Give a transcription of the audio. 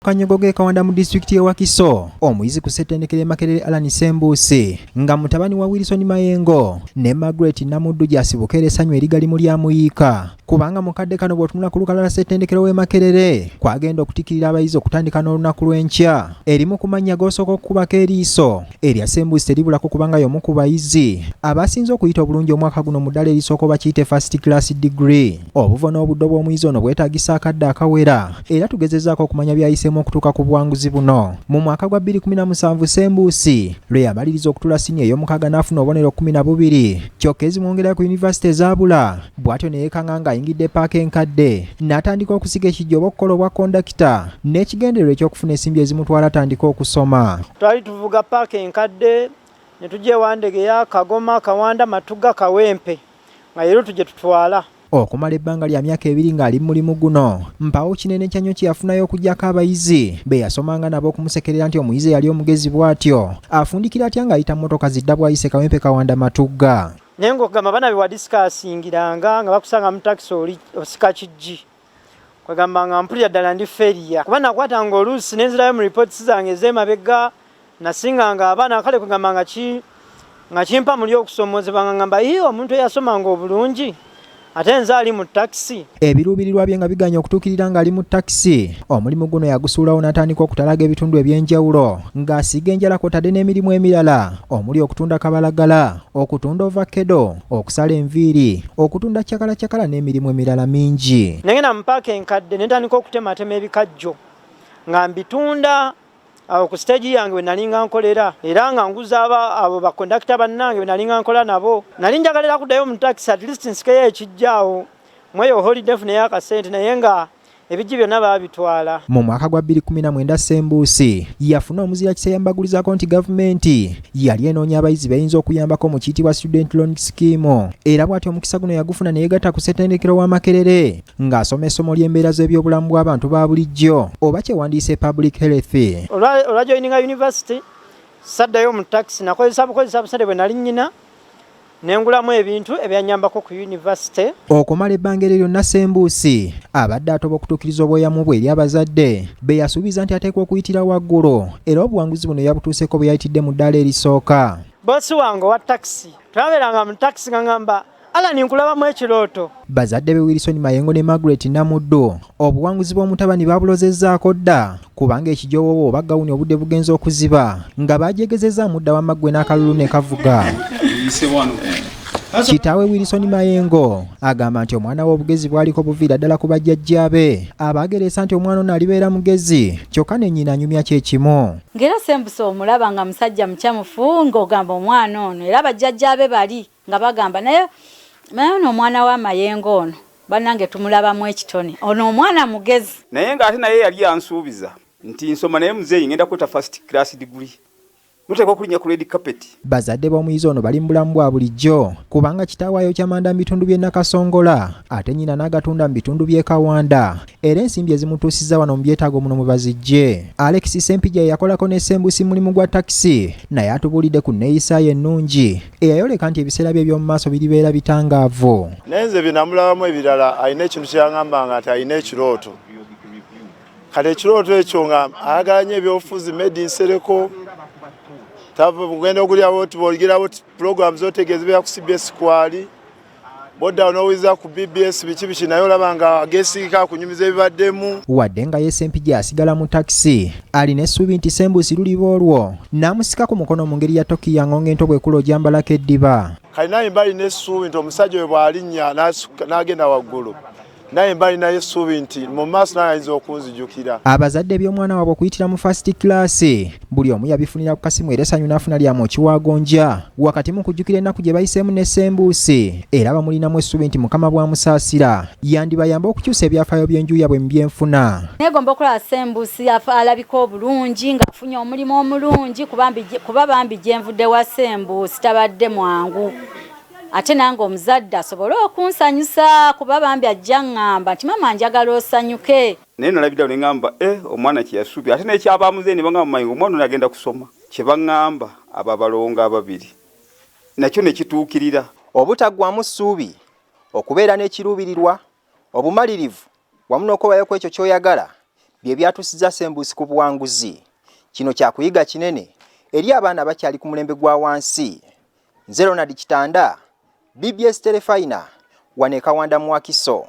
Kanyogoge Kawanda mu district ya Wakiso omuyizi ku ssetendekero Makerere Alani Ssembuusi nga mutabani wa Wilson Mayengo ne Margaret Namuddu gyasibuka essanyu erigali mu lya muyiika kubanga mukadde kano bw'otunula ku lukalala ssetendekero w'e Makerere kwagenda okutikirira abayizi okutandika n'olunaku lw'enkya erimu kumanya g'osooka okukubako eriiso erya Ssembuusi teribulako kubanga y'omu ku bayizi abasinze okuyita obulungi omwaka guno mu ddala erisooka bakiyite first class degree obuvo n'obudde bw'omuyizi ono bwetaagisa akadde akawera era tugezezzaako okumanya byayisemu okutuuka ku buwanguzi buno mu mwaka gwa 2017 Ssembuusi lwe yamaliriza okutula siniya ey'omukaaga n'afuna obubonero 12 kyokka ezimwongera ku yunivasite ezaabula bw'atyo ne yeekanga ng'ayingidde paaka enkadde n'atandika okusiga ekijji oba okukola obwa kondakita n'ekigendererwa eky'okufuna ensimbi ezimutwala atandika okusoma. Twali tuvuga paaka enkadde ne tujja ewandegeya Kagoma Kawanda Matuga Kawempe nga leero tujje tutwala okumala ebbanga lya myaka 2 ng'ali mu mulimu guno mpawo kinene kyanyo kyafunayo okugyako abayizi be yasomanga nabo okumusekerera nti omuyizi yali omugezi bw'atyo afundikira atya ng'ayita mmotoka zidda bw'ayise Kawempe Kawanda Matuga naye ng'okugamba bana be wadisikaasingiranga nga bakusanga mu takisi oli osika kijji kwegamba nga mpulira ddala ndi feriya kuba nakwatanga oluusi nenzirayo mu ripooti zange ez'emabega nasinganga abaana kale kwegamba nga kimpa muli okusomozebwa nga ngamba omuntu eyasomanga obulungi ate nze ali mu takisi ebiruubirirwa bye nga biganya okutuukirira ng'ali mu takisi omulimu guno yagusuulawo n'atandika okutalaga ebitundu eby'enjawulo ng'asiga enjala kw'otadde n'emirimu emirala omuli okutunda kabalagala okutunda ovakedo okusala enviiri okutunda cyakala n'emirimu emirala mingi nagenda mu paaka enkadde ne ntandika okutematema ebikajjo nga mbitunda awo ku stage yange we nalinga nkolera era nga nguza abo bakondakita bannange we nalinga nkola nabo nali njagalira kuddayo mu taxi at least nsikeyo ekijjaawo mweyo holiday fune y'akasente naye nga ebijji byonna baabitwala. Mu mwaka gwa 2019 Ssembuusi yafuna omuzira kiseyambagulizaako nti gavumenti yali enoonya abayizi bayinza okuyambako mu kiyitibwa student loan scheme era bw'atyo omukisa guno yagufuna ne yeegatta ku ssetendekero wa Makerere ng'asoma essomo ly'embeera z'ebyobulamu bw'abantu ba bulijjo oba kyewandiise public health. Olwa joininga university saddayo mu taxi nakozesa busale bwe nali nnyina nengulamu ebintu ebyanyambako ku university okumala ebbanga eryo lyonna Ssembuusi abadde atoba okutuukiriza obweyamu bwe eri abazadde be yasuubiza nti ateekwa okuyitira waggulu era obuwanguzi buno yabutuuseko bwe yayitidde mu ddaala erisooka. Boosi wange wa takisi twabeeranga mu takisi nga ngamba Alani nkulabamu ekirooto. Bazadde be Wilson Mayengo ne Margaret Namuddu obuwanguzi bw'omutabani babulozezzaako dda kubanga ekijoowo oba gawuni obudde bugenza okuziba nga baajegezezza mudda w'amaggwe n'akalulu ne kavuga. Kitaawe Wilson Mayengo agamba nti omwana w'obugezi bwaliko buviira ddala ku bajjajjaabe abaageresa nti omwana ono alibeera mugezi kyokka ne nnyina anyumya kyekimu. Ng'era Ssembuusi omulaba nga musajja mukyamufu ng'ogamba omwana ono era bajjajjaabe bali nga bagamba naye ono omwana wa Mayengo ono bannange tumulabamu ekitone ono omwana mugezi naye ng'ate naye yali yansuubiza nti nsoma naye muzeeyi ngenda kweta first class degree muteekwa okulinnya ku red carpet. Bazadde b'omuyizi ono bali mu bulamu bwa bulijjo kubanga kitaawe ayokyamanda mu bitundu by'e Nakasongola ate nnyina n'agatunda mu bitundu by'e Kawanda era ensimbi ezimutuusizza wano mu byetaago muno mwe bazijje. Alex Sempija yakolako ne Ssembuusi mulimu gwa takisi naye atubuulidde ku nneeyisa ye ennungi eyayoleka nti ebiseera bye by'omu maaso biribeera bitangaavu. Naye nze bye namulabamu ebirala alina ekintu ky'aŋŋamba nti alina ekirooto kati ekirooto ekyo nga ayagala nnyo ebyobufuzi made in Sereko ugenda okulyawo tiboligirawo program zotegeeza bya ku CBS kwali boda onowiza ku BBS biki naye olaba nga Ageesigika kunyumiza ebibaddemu. Wadde nga ye Sempija asigala mu takisi alina essuubi nti Ssembuusi luliba olwo n'amusika ku mukono mu ngeri ya tokiya ngonge ento bw'ekula ojambalako eddiba. Kali naye mba alina essuubi nti omusajja we bw'alinnya n'agenda waggulu naye mba alina essuubi nti mu maaso naye ayinza okunzijukira. Abazadde by'omwana waabwe okuyitira mu first class buli omu yabifunira ku kasimu era essanyu n'afuna lyamu okiwagonja wakati mu kujjukira ennaku gye bayiseemu ne Ssembuusi era bamulinamu essuubi nti Mukama bw'amusaasira yandibayamba okukyusa ebyafaayo by'enju yaabwe mu byenfuna. Neegomba okulaba Ssembuusi alabika obulungi ng'afunye omulimu omulungi kuba bambi gye nvudde wa Ssembuusi tabadde mwangu ate nange omuzadde asobole okunsanyusa kuba bambi ajja ngamba nti mama njagala osanyuke. Naye nalabidde ne ngamba omwana kye yasuubye ate n'ekyabaamuze ne bangamba Mayengo omwana ono agenda kusoma kye baŋŋamba abo abalongo ababiri nakyo ne kituukirira. Obutaggwamu ssuubi okubeera n'ekiruubirirwa obumalirivu wamu n'okubayo ku ekyo ky'oyagala bye byatusiza Ssembuusi ku buwanguzi. Kino kyakuyiga kinene eri abaana bakyali ku mulembe gwa wansi. Nze Ronald Kitanda, BBS Terefayina, wane Kawanda mu Wakiso.